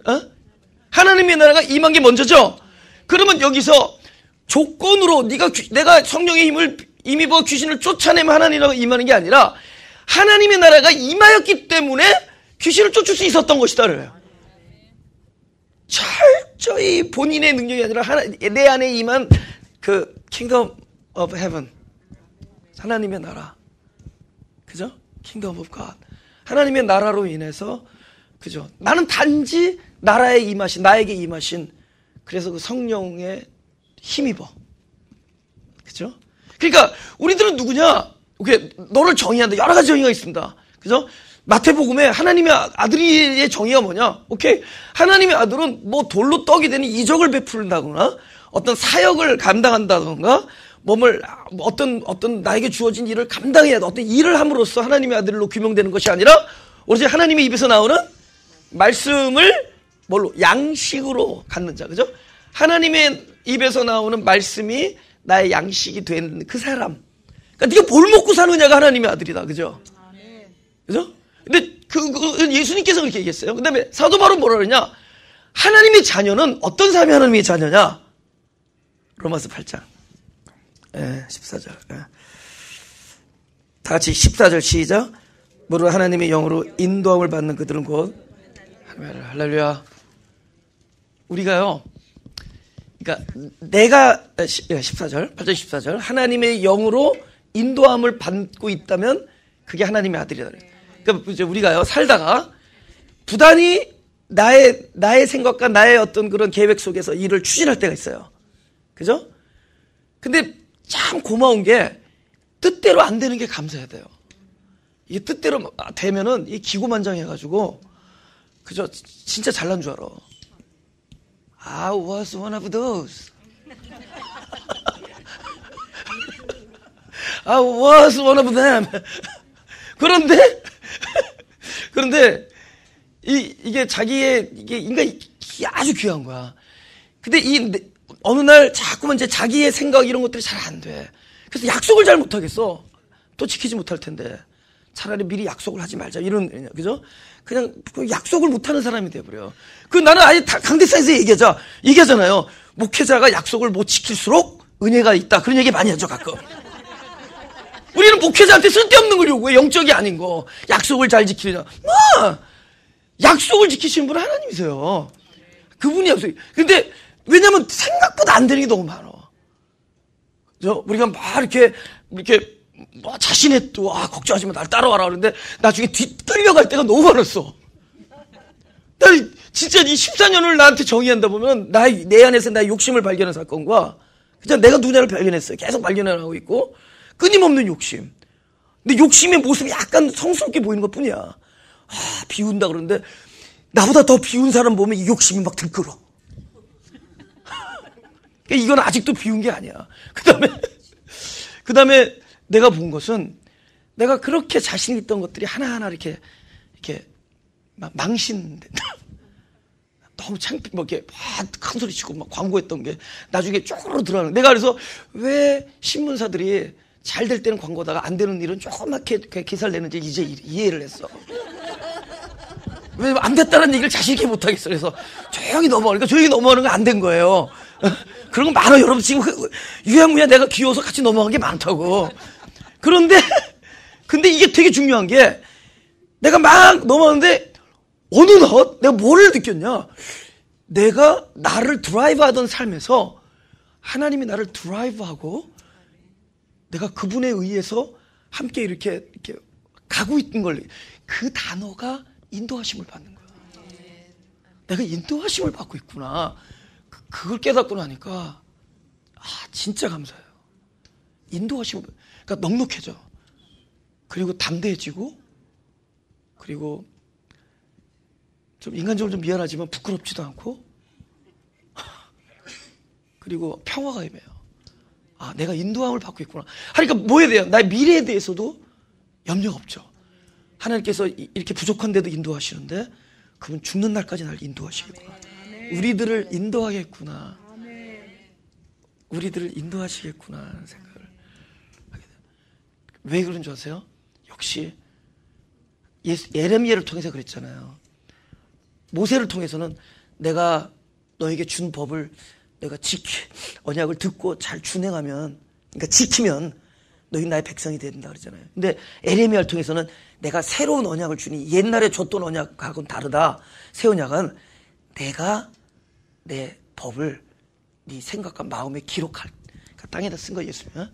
하나님의 나라가 임한 게 먼저죠? 그러면 여기서 조건으로 내가 성령의 힘을 힘입어 귀신을 쫓아내면 하나님의 나라가 임하는 게 아니라 하나님의 나라가 임하였기 때문에 귀신을 쫓을 수 있었던 것이다 그래요. 철저히 본인의 능력이 아니라 내 안에 임한 그 Kingdom of Heaven, 하나님의 나라, 그죠? Kingdom of God, 하나님의 나라로 인해서, 그죠? 나는 단지 나라에 임하신, 나에게 임하신, 그래서 그 성령에 힘입어, 그죠? 그러니까 우리들은 누구냐? 너를 정의한다. 여러 가지 정의가 있습니다. 그죠? 마태복음에 하나님의 아들의 정의가 뭐냐? 오케이. 하나님의 아들은 뭐 돌로 떡이 되는 이적을 베푼다거나 어떤 사역을 감당한다던가 어떤 나에게 주어진 일을 감당해야 돼. 어떤 일을 함으로써 하나님의 아들로 규명되는 것이 아니라 오로지 하나님의 입에서 나오는 말씀을 뭘로? 양식으로 갖는 자. 그죠? 하나님의 입에서 나오는 말씀이 나의 양식이 된 그 사람. 그러니까 네가 뭘 먹고 사느냐가 하나님의 아들이다. 그죠? 그죠? 근데 예수님께서 그렇게 얘기했어요. 그 다음에 사도 바울은 뭐라 그러냐? 하나님의 자녀는 어떤 사람이 하나님의 자녀냐? 로마서 8장 14절. 다 같이 14절 시작. 무릇 하나님의 영으로 인도함을 받는 그들은 곧 할렐루야. 우리가요, 그러니까 내가 14절 8절 14절 하나님의 영으로 인도함을 받고 있다면 그게 하나님의 아들이다. 그러니까 이제 우리가요 살다가 부단히 나의 생각과 나의 어떤 그런 계획 속에서 일을 추진할 때가 있어요. 그죠? 근데 참 고마운 게 뜻대로 안 되는 게 감사해야 돼요. 이게 뜻대로 되면은 이 기고만장해가지고, 그죠? 진짜 잘난 줄 알아. I was one of those. I was one of them. 그런데 이게 자기의 이게 인간이 아주 귀한 거야. 근데 어느 날 자꾸만 이제 자기의 생각 이런 것들이 잘 안 돼. 그래서 약속을 잘 못하겠어. 또 지키지 못할 텐데 차라리 미리 약속을 하지 말자 이런, 그죠? 그냥 약속을 못하는 사람이 돼버려. 나는 아예 강대상에서 얘기하잖아요. 목회자가 약속을 못 지킬수록 은혜가 있다. 그런 얘기 많이 하죠 가끔. 우리는 목회자한테 쓸데없는 걸 요구해. 영적이 아닌 거. 약속을 잘 지키자. 약속을 지키시는 분은 하나님이세요. 그분이 약속. 근데 왜냐면 생각보다 안 되는 게 너무 많아. 우리가 막 이렇게 자신의 또 걱정하지 마, 날 따라와라 그러는데 나중에 뒤떨려갈 때가 너무 많았어. 나 진짜 이 14년을 나한테 정의한다 보면 내 안에서 나의 욕심을 발견한 사건과 그냥 내가 누구냐를 발견했어요. 계속 발견해나가고 있고 끊임없는 욕심. 근데 욕심의 모습이 약간 성스럽게 보이는 것 뿐이야. 비운다 그러는데 나보다 더 비운 사람 보면 이 욕심이 막 들끓어. 이건 아직도 비운 게 아니야. 그 다음에 내가 본 것은 내가 그렇게 자신 있던 것들이 하나하나 이렇게 막 망신된다. 너무 창피, 이렇게 큰 소리 치고 막 광고했던 게 나중에 쪼그러 들어가는. 내가 그래서 왜 신문사들이 잘 될 때는 광고다가 안 되는 일은 조그맣게 기사를 내는지 이제 이해를 했어. 왜 안 됐다는 얘기를 자신 있게 못하겠어. 그래서 조용히 넘어가니까 조용히 넘어가는 거 안 된 거예요. 그런 거 많아. 여러분 지금 유야무야 내가 귀여워서 같이 넘어간 게 많다고. 그런데 근데 이게 되게 중요한 게 내가 막 넘어가는데 어느 날 내가 뭐를 느꼈냐. 내가 나를 드라이브하던 삶에서 하나님이 나를 드라이브하고 내가 그분에 의해서 함께 이렇게 가고 있는 걸, 그 단어가 인도하심을 받는 거야. 내가 인도하심을 받고 있구나. 그걸 깨닫고 나니까 진짜 감사해요. 인도하심을, 그러니까 넉넉해져. 그리고 담대해지고, 그리고 좀 인간적으로 좀 미안하지만 부끄럽지도 않고, 그리고 평화가 임해요. 내가 인도함을 받고 있구나. 그러니까 뭐에 대한, 나의 미래에 대해서도 염려가 없죠. 하나님께서 이렇게 부족한데도 인도하시는데 그분 죽는 날까지 날 인도하시겠구나. 우리들을 인도하겠구나. 우리들을 인도하시겠구나 하는 생각을 하게 돼요. 왜 그런 줄 아세요? 역시 예레미야를 통해서 그랬잖아요. 모세를 통해서는 내가 너에게 준 법을 내가 언약을 듣고 잘 준행하면, 그러니까 지키면 너희 나의 백성이 된다 그러잖아요. 근데 예레미야를 통해서는 내가 새로운 언약을 주니 옛날에 줬던 언약하고는 다르다. 새 언약은 내가 내 법을 네 생각과 마음에 기록할, 그러니까 땅에다 쓴 거 예수면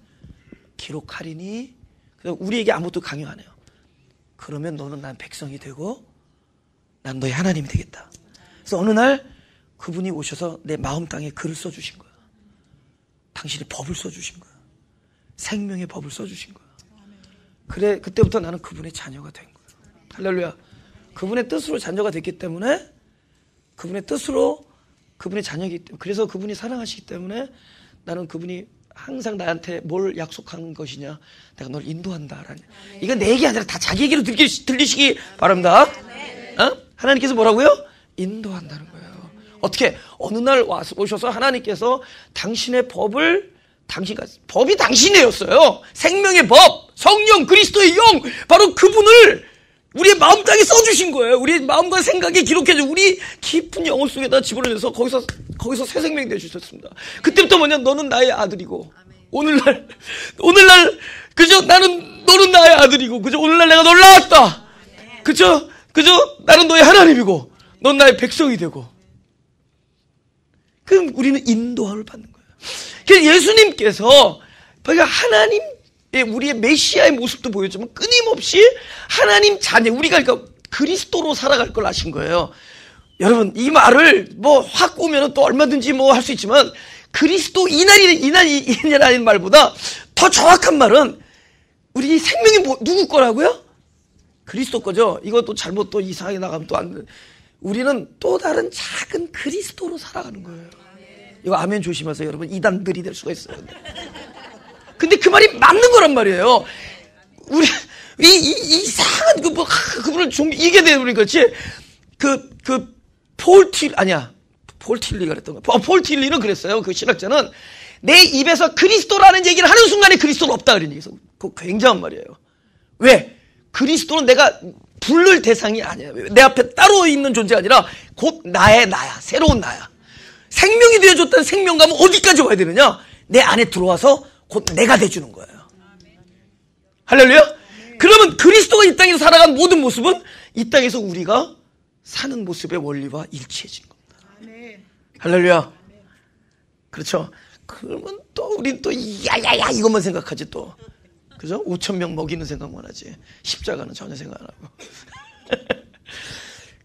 기록하리니. 그래서 우리에게 아무것도 강요 안 해요. 그러면 너는 난 백성이 되고 난 너의 하나님이 되겠다. 그래서 어느 날 그분이 오셔서 내 마음 땅에 글을 써주신 거야. 당신의 법을 써주신 거야. 생명의 법을 써주신 거야. 그래, 그때부터 나는 그분의 자녀가 된 거야. 할렐루야. 그분의 뜻으로 자녀가 됐기 때문에, 그분의 뜻으로 그분의 자녀이기 때문에, 그래서 그분이 사랑하시기 때문에 나는 그분이 항상 나한테 뭘 약속한 것이냐, 내가 널 인도한다라는. 이건 내 얘기 아니라 다 자기 얘기로 들리시기 바랍니다. 하나님께서 뭐라고요? 인도한다는 거예요. 어떻게? 어느 날 오셔서 하나님께서 당신의 법을, 법이 당신이었어요. 생명의 법, 성령, 그리스도의 영, 바로 그분을 우리의 마음 땅에 써주신 거예요. 우리의 마음과 생각에 기록해줘. 우리 깊은 영혼 속에다 집어넣어서 거기서 새 생명이 되주셨습니다. 그때부터 뭐냐, 너는 나의 아들이고, 오늘날, 그죠? 너는 나의 아들이고, 그죠? 오늘날 내가 널 낳았다. 그죠? 나는 너의 하나님이고, 넌 나의 백성이 되고. 그럼 우리는 인도함을 받는 거예요. 그래서 예수님께서 하나님, 우리의 메시아의 모습도 보여주면 끊임없이 하나님 자녀, 우리가 그러니까 그리스도로 살아갈 걸 아신 거예요. 여러분, 이 말을 확 오면 또 얼마든지 할 수 있지만, 그리스도 이날이라는 말보다 더 정확한 말은, 우리 생명이 누구 거라고요? 그리스도 거죠. 이것도 잘못 또 이상하게 나가면 또 안 돼. 우리는 또 다른 작은 그리스도로 살아가는 거예요. 이거 아멘 조심하세요, 여러분. 이단들이 될 수가 있어요. 근데 그 말이 맞는 거란 말이에요. 우리 이상한 그분을 좀 이게 되버린 거지. 폴 틸리가 그랬던 거야. 폴 틸리는 그랬어요. 그 신학자는 내 입에서 그리스도라는 얘기를 하는 순간에 그리스도는 없다 그런 얘기죠. 그거 굉장한 말이에요. 왜? 그리스도는 내가 부를 대상이 아니야. 내 앞에 따로 있는 존재가 아니라 곧 나야. 새로운 나야. 생명이 되어줬다는 생명감은 어디까지 와야 되느냐? 내 안에 들어와서 곧 내가 돼주는 거예요. 할렐루야? 그러면 그리스도가 이 땅에서 살아간 모든 모습은 이 땅에서 우리가 사는 모습의 원리와 일치해진 겁니다. 할렐루야? 그렇죠? 그러면 또 우린 또 야야야 이것만 생각하지 또. 그죠? 5,000명 먹이는 생각만 하지. 십자가는 전혀 생각 안 하고.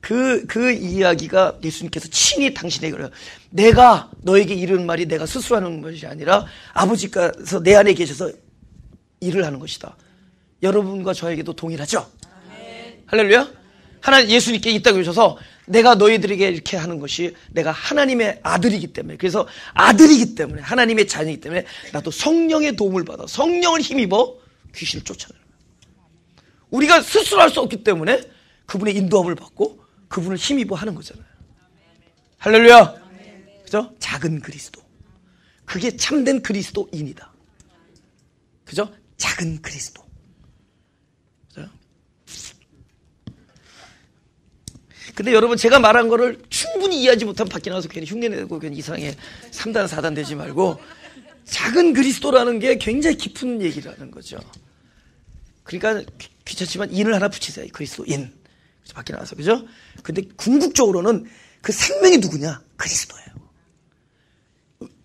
그 이야기가 예수님께서 친히 당신에게 그래요. 내가 너에게 이르는 말이 내가 스스로 하는 것이 아니라 아버지께서 내 안에 계셔서 일을 하는 것이다. 여러분과 저에게도 동일하죠? 할렐루야? 하나님 예수님께 이 땅에 오셔서 내가 너희들에게 이렇게 하는 것이 내가 하나님의 아들이기 때문에, 그래서 아들이기 때문에, 하나님의 자녀이기 때문에 나도 성령의 도움을 받아 성령을 힘입어 귀신을 쫓아내는 거예요. 우리가 스스로 할 수 없기 때문에 그분의 인도함을 받고 그분을 힘입어 하는 거잖아요. 할렐루야. 그죠? 작은 그리스도. 그게 참된 그리스도인이다. 그죠? 작은 그리스도. 그죠? 근데 여러분 제가 말한 거를 충분히 이해하지 못하면 밖에 나가서 괜히 흉내내고 괜히 이상하게 3단 4단 되지 말고 작은 그리스도라는 게 굉장히 깊은 얘기라는 거죠. 그러니까 귀찮지만 인을 하나 붙이세요. 그리스도인. 밖에 나가서 그죠? 근데 궁극적으로는 그 생명이 누구냐? 그리스도예요.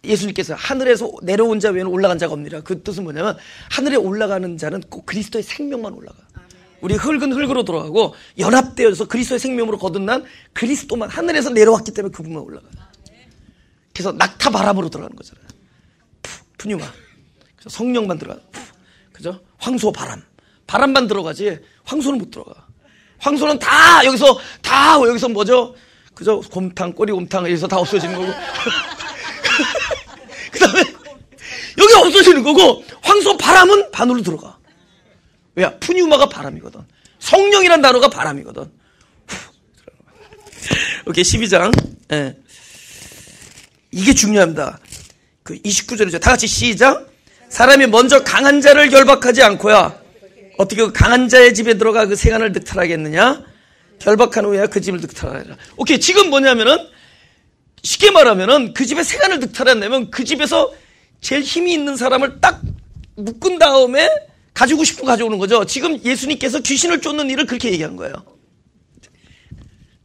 예수님께서 하늘에서 내려온 자 외에는 올라간 자가 없느니라. 그 뜻은 뭐냐면 하늘에 올라가는 자는 꼭 그리스도의 생명만 올라가. 우리 흙은 흙으로 돌아가고 연합되어서 그리스도의 생명으로 거듭난 그리스도만 하늘에서 내려왔기 때문에 그분만 올라가요. 그래서 낙타 바람으로 들어가는 거잖아요. 푸뉴마. 성령만 들어가. 그죠? 황소 바람만 들어가지 황소는 못 들어가. 황소는 다 여기서 뭐죠? 그죠? 곰탕, 꼬리곰탕 여기서 다 없어지는 거고. 그 다음에 여기 없어지는 거고 황소 바람은 반으로 들어가. 왜? 푸뉴마가 바람이거든. 성령이란 단어가 바람이거든. 오케이, 12장. 예. 이게 중요합니다. 그 29절이죠. 다 같이 시작. 사람이 먼저 강한 자를 결박하지 않고야 어떻게 그 강한 자의 집에 들어가 그 생안을 늑탈하겠느냐? 결박한 후에야 그 집을 늑탈하리라. 오케이, 지금 뭐냐면은 쉽게 말하면은 그 집에 생안을 늑탈한다면 그 집에서 제일 힘이 있는 사람을 딱 묶은 다음에 가지고 싶은 거 가져오는 거죠. 지금 예수님께서 귀신을 쫓는 일을 그렇게 얘기한 거예요.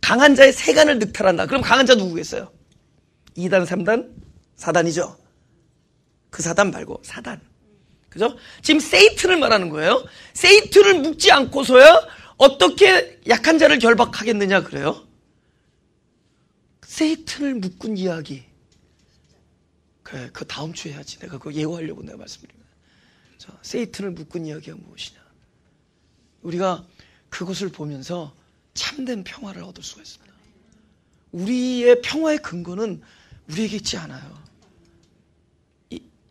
강한 자의 세간을 늑탈한다. 그럼 강한 자 누구겠어요? 2단, 3단, 4단이죠. 그 4단 말고 4단. 그죠? 지금 세이튼을 말하는 거예요. 세이튼을 묶지 않고서야 어떻게 약한 자를 결박하겠느냐 그래요. 세이튼을 묶은 이야기. 그래, 그 다음 주에 해야지. 내가 그거 예고하려고 내가 말씀드린 거예요. 자, 세이튼을 묶은 이야기가 무엇이냐. 우리가 그것을 보면서 참된 평화를 얻을 수가 있습니다. 우리의 평화의 근거는 우리에게 있지 않아요.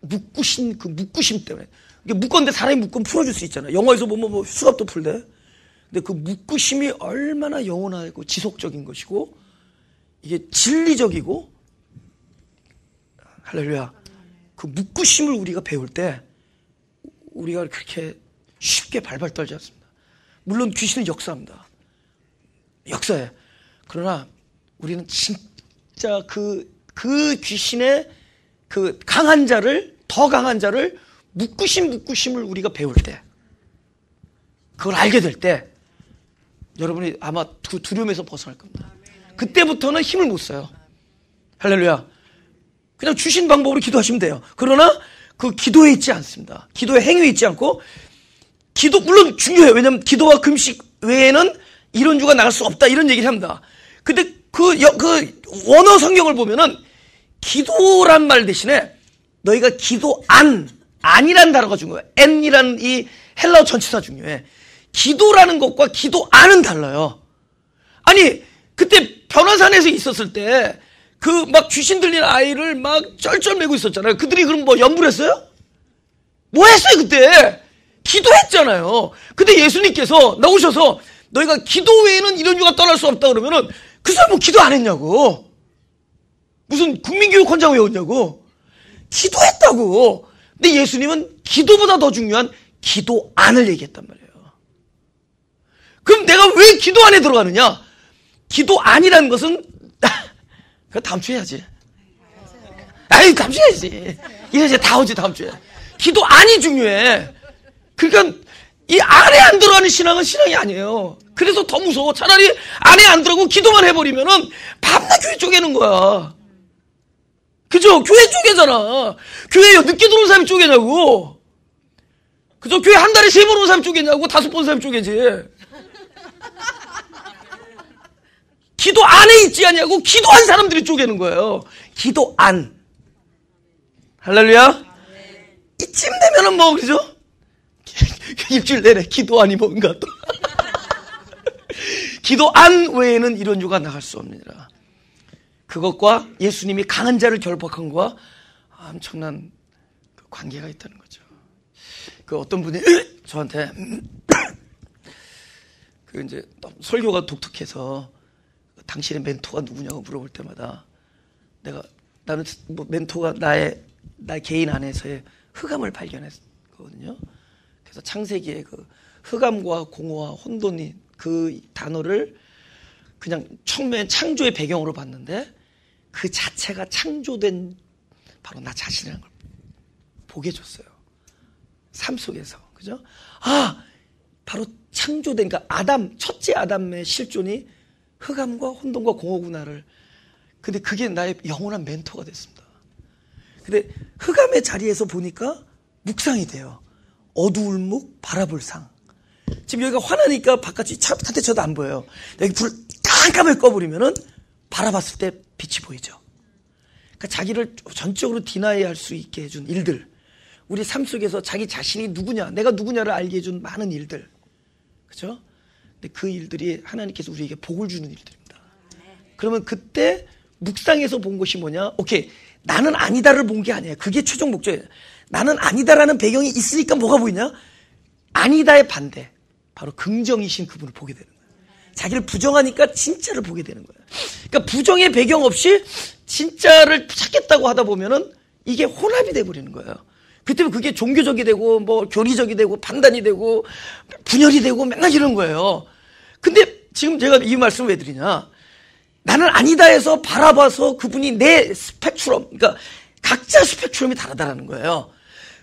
묶으심 때문에. 이게 묶었는데 사람이 묶으면 풀어줄 수 있잖아요. 영화에서 보면 수갑도 풀대. 근데 그 묶으심이 얼마나 영원하고 지속적인 것이고, 이게 진리적이고, 할렐루야. 그 묶으심을 우리가 배울 때, 우리가 그렇게 쉽게 발발 떨지 않습니다. 물론 귀신은 역사합니다. 역사해. 그러나 우리는 진짜 그 귀신의 그 강한 자를, 더 강한 자를 묶으심을 우리가 배울 때, 그걸 알게 될 때 여러분이 아마 두려움에서 벗어날 겁니다. 그때부터는 힘을 못 써요. 할렐루야. 그냥 주신 방법으로 기도하시면 돼요. 그러나 그 기도에 있지 않습니다. 기도의 행위에 있지 않고, 기도 물론 중요해요. 왜냐하면 기도와 금식 외에는 이론주가 나갈 수 없다 이런 얘기를 합니다. 근데 그 원어 성경을 보면은 기도란 말 대신에 너희가 안이란 단어가 중요해요. n이란 이 헬라어 전치사 중요해. 기도라는 것과 기도안은 달라요. 아니 그때 변화산에서 있었을 때 그 막 귀신 들린 아이를 막 쩔쩔매고 있었잖아요. 그들이 그럼 뭐 염불했어요? 뭐 했어요 그때? 기도했잖아요. 근데 예수님께서 나오셔서 너희가 기도 외에는 이런 유가 떠날 수 없다 그러면은 그 사람 뭐 기도 안 했냐고. 무슨 국민교육원장 외웠냐고. 기도했다고. 근데 예수님은 기도보다 더 중요한 기도안을 얘기했단 말이에요. 그럼 내가 왜 기도안에 들어가느냐? 기도안이라는 것은 그거 다음 주에 해야지. 아이 다음 주에 해야지. 이제 다 오지 다음 주에. 기도안이 중요해. 그러니까 이 안에 안 들어가는 신앙은 신앙이 아니에요. 그래서 더 무서워. 차라리 안에 안 들어가고 기도만 해버리면은 밤낮 교회 쪼개는 거야. 그죠? 교회 쪼개잖아. 교회에 늦게 들어온 사람이 쪼개냐고. 그죠? 교회 한 달에 3번 온 사람이 쪼개냐고. 5번 사람이 쪼개지. 기도 안에 있지 않냐고. 기도한 사람들이 쪼개는 거예요. 기도 안. 할렐루야. 이쯤 되면은 뭐 그죠? 일주일 내내 기도안이 뭔가 또. 기도안 외에는 이런 유가 나갈 수 없느니라. 그것과 예수님이 강한 자를 결박한 것과 엄청난 관계가 있다는 거죠. 그 어떤 분이 저한테 그 이제 설교가 독특해서 당신의 멘토가 누구냐고 물어볼 때마다 나는 뭐 멘토가 나의 개인 안에서의 흑암을 발견했거든요. 그래서 창세기에 그 흑암과 공허와 혼돈이 그 단어를 그냥 처음에 창조의 배경으로 봤는데 그 자체가 창조된 바로 나 자신이라는 걸 보게 해줬어요. 삶 속에서. 그죠? 아, 바로 창조된, 그러니까 첫째 아담의 실존이 흑암과 혼돈과 공허구나를. 근데 그게 나의 영원한 멘토가 됐습니다. 근데 흑암의 자리에서 보니까 묵상이 돼요. 어두울 묵, 바라볼 상. 지금 여기가 환하니까 바깥이 한테 쳐도 안 보여요. 여기 불 깜깜하게 꺼버리면은 바라봤을 때 빛이 보이죠. 그러니까 자기를 전적으로 디나이 할 수 있게 해준 일들. 우리 삶 속에서 자기 자신이 누구냐, 내가 누구냐를 알게 해준 많은 일들. 그죠? 근데 그 일들이 하나님께서 우리에게 복을 주는 일들입니다. 그러면 그때 묵상에서 본 것이 뭐냐? 오케이. 나는 아니다를 본 게 아니에요. 그게 최종 목적이에요. 나는 아니다라는 배경이 있으니까 뭐가 보이냐? 아니다의 반대. 바로 긍정이신 그분을 보게 되는 거예요. 자기를 부정하니까 진짜를 보게 되는 거예요. 그러니까 부정의 배경 없이 진짜를 찾겠다고 하다 보면은 이게 혼합이 돼버리는 거예요. 그때는 그게 종교적이 되고 뭐 교리적이 되고 판단이 되고 분열이 되고 맨날 이런 거예요. 근데 지금 제가 이 말씀을 왜 드리냐? 나는 아니다 해서 바라봐서 그분이 내 스펙트럼, 그러니까 각자 스펙트럼이 다르다라는 거예요.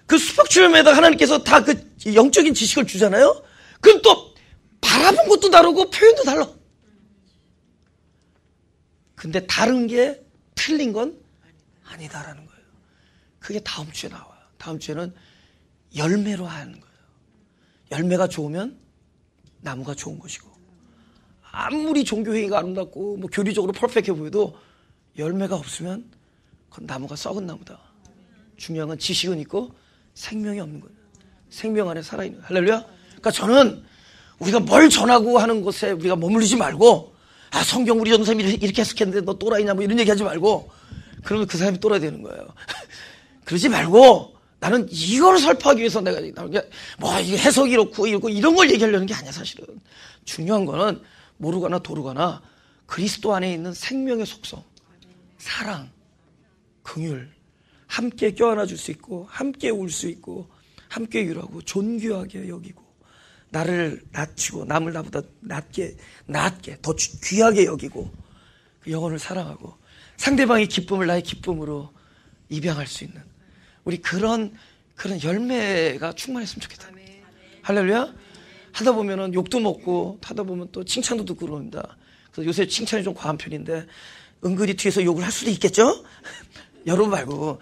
그 스펙트럼에다 하나님께서 다 그 영적인 지식을 주잖아요. 그럼 또 바라본 것도 다르고 표현도 달라. 근데 다른 게 틀린 건 아니다라는 거예요. 그게 다음 주에 나와요. 다음 주에는 열매로 하는 거예요. 열매가 좋으면 나무가 좋은 것이고, 아무리 종교행위가 아름답고 뭐 교리적으로 퍼펙트해 보여도 열매가 없으면 그건 나무가 썩은 나무다. 중요한 건 지식은 있고 생명이 없는 거예요. 생명 안에 살아있는 거예요. 할렐루야. 그러니까 저는 우리가 뭘 전하고 하는 곳에 우리가 머물리지 말고, 아, 성경 우리 전도사님이 이렇게 해석했는데 너 또라이냐 뭐 이런 얘기 하지 말고, 그러면 그 사람이 또라이 되는 거예요. 그러지 말고, 나는 이걸 설파하기 위해서 내가 뭐 이게 해석이 이렇고 이런 걸 얘기하려는 게 아니야. 사실은 중요한 거는 모르거나 도르거나 그리스도 안에 있는 생명의 속성, 사랑, 긍휼, 함께 껴안아 줄 수 있고 함께 울 수 있고 함께 유라고 존귀하게 여기고, 나를 낮추고 남을 나보다 낮게 더 귀하게 여기고, 그 영혼을 사랑하고 상대방의 기쁨을 나의 기쁨으로 입양할 수 있는 우리 그런 열매가 충만했으면 좋겠다. 할렐루야. 하다 보면은 욕도 먹고 하다 보면 또 칭찬도 듣고 그럽니다. 그래서 요새 칭찬이 좀 과한 편인데 은근히 뒤에서 욕을 할 수도 있겠죠? 여러분 말고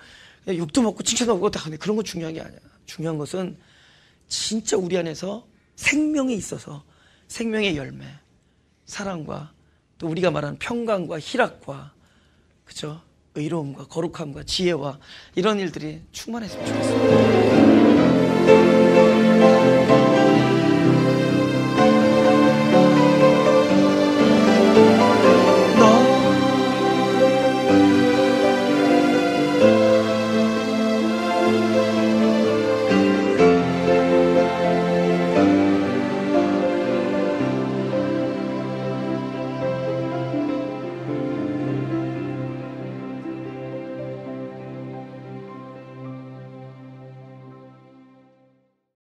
욕도 먹고 칭찬도 먹고 다. 근데 그런 건 중요한 게 아니야. 중요한 것은 진짜 우리 안에서 생명이 있어서 생명의 열매, 사랑과 또 우리가 말하는 평강과 희락과, 그죠? 의로움과 거룩함과 지혜와 이런 일들이 충만했으면 좋겠습니다.